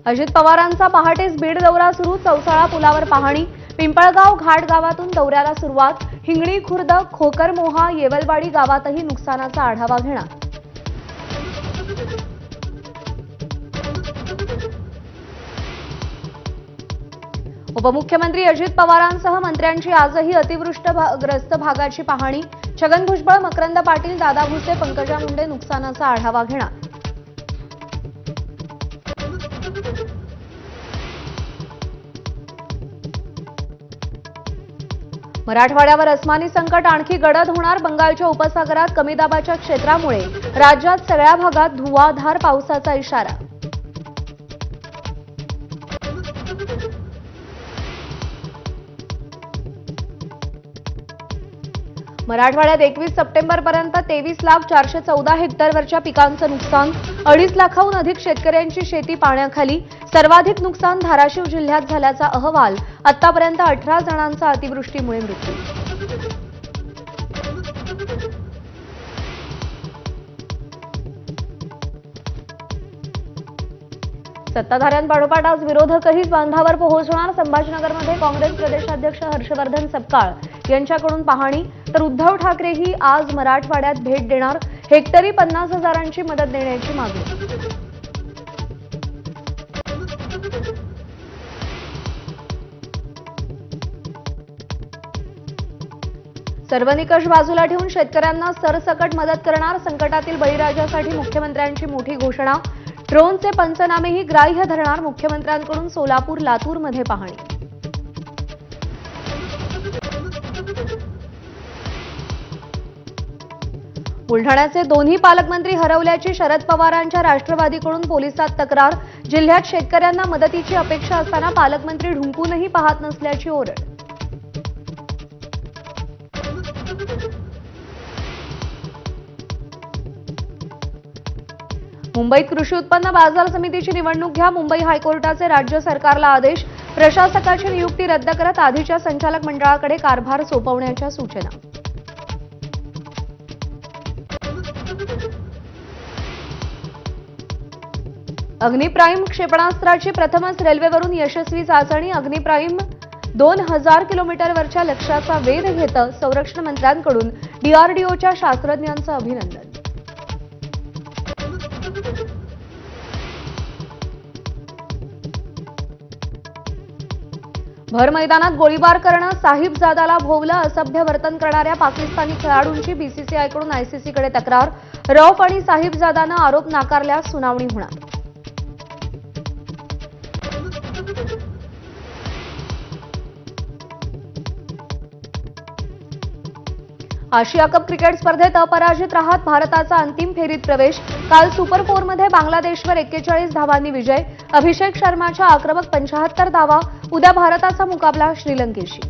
अजित पवारांचा पहाटेच बीड दौरा सुरू। चौसाळा पुलावर पाहणी, पिंपळगाव घाट गावातून दौऱ्याला सुरुवात। हिंगणी खुर्द, खोकरमोहा, येवलवाडी गावातही नुकसानाचा आढावा घेणार। उपमुख्यमंत्री अजित पवारांसह मंत्र्यांची आजही अतिवृष्टीग्रस्त भागाची पाहणी। छगन भुजबळ, मकरंद पाटील, दादा भुसे, पंकजा मुंडे नुकसानाचा आढावा घेणार। मराठवाड्यावर अस्मानी संकट आणखी गडद होणार। बंगालच्या उपसागरात कमी दाबाच्या क्षेत्रामुळे राज्यात सगळ्या भागात धुवाधार पावसाचा इशारा। मराठवाड्यात 21 सप्टेंबरपर्यंत 23,414 हेक्टरवरच्या पिकांचं नुकसान। 2.5 लाखाहून अधिक शेतकऱ्यांची शेती पाण्याखाली। सर्वाधिक नुकसान धाराशिव जिल्ह्यात झाल्याचा अहवाल। आतापर्यंत 18 जणांचा अतिवृष्टीमुळे मृत्यू। सत्ताधाऱ्यांपाठोपाठ आज विरोधकही बांधावर पोहोचणार। संभाजीनगरमध्ये काँग्रेस प्रदेशाध्यक्ष हर्षवर्धन सपकाळ यांच्याकडून पाहणी, तर उद्धव ठाकरेही आज मराठवाड्यात भेट देणार। हेक्टरी 50,000ची मदत देण्याची मागणी। सर्व निकष बाजूला ठेवून शेतकऱ्यांना सरसकट मदत करणार। संकटातील बळीराजासाठी मुख्यमंत्र्यांची मोठी घोषणा। ड्रोनचे पंचनामेही ग्राह्य धरणार। मुख्यमंत्र्यांकडून सोलापूर, लातूरमध्ये पाहणी। बुलढाण्याचे दोन्ही पालकमंत्री हरवल्याची शरद पवारांच्या राष्ट्रवादीकडून पोलिसात तक्रार। जिल्ह्यात शेतकऱ्यांना मदतीची अपेक्षा असताना पालकमंत्री ढुंकूनही पाहत नसल्याची ओरड। मुंबईत कृषी उत्पन्न बाजार समितीची निवडणूक घ्या। मुंबई हायकोर्टाचे राज्य सरकारला आदेश। प्रशासकाची नियुक्ती रद्द करत आधीच्या संचालक मंडळाकडे कारभार सोपवण्याच्या सूचना। अग्निप्राईम क्षेपणास्त्राची प्रथमच रेल्वेवरून यशस्वी चाचणी। अग्निप्राईम 2000 किलोमीटरवरच्या लक्ष्याचा वेध घेतं। संरक्षण मंत्र्यांकडून डीआरडीओच्या शास्त्रज्ञांचं अभिनंदन। भर मैदानात गोळीबार करणं, साहिबजादाला भोवलं, असभ्य वर्तन करणाऱ्या पाकिस्तानी खेळाडूंची बीसीसीआयकडून आयसीसीकडे तक्रार। रौफ आणि साहिबजादानं आरोप नाकारल्यास सुनावणी होणार। आशिया कप क्रिकेट स्पर्धेत अपराजित राहत भारताचा अंतिम फेरीत प्रवेश। काल सुपर 4मध्ये बांगलादेशवर 41 धावांनी विजय। अभिषेक शर्माच्या आक्रमक 75 धावा। उद्या भारताचा मुकाबला श्रीलंकेशी।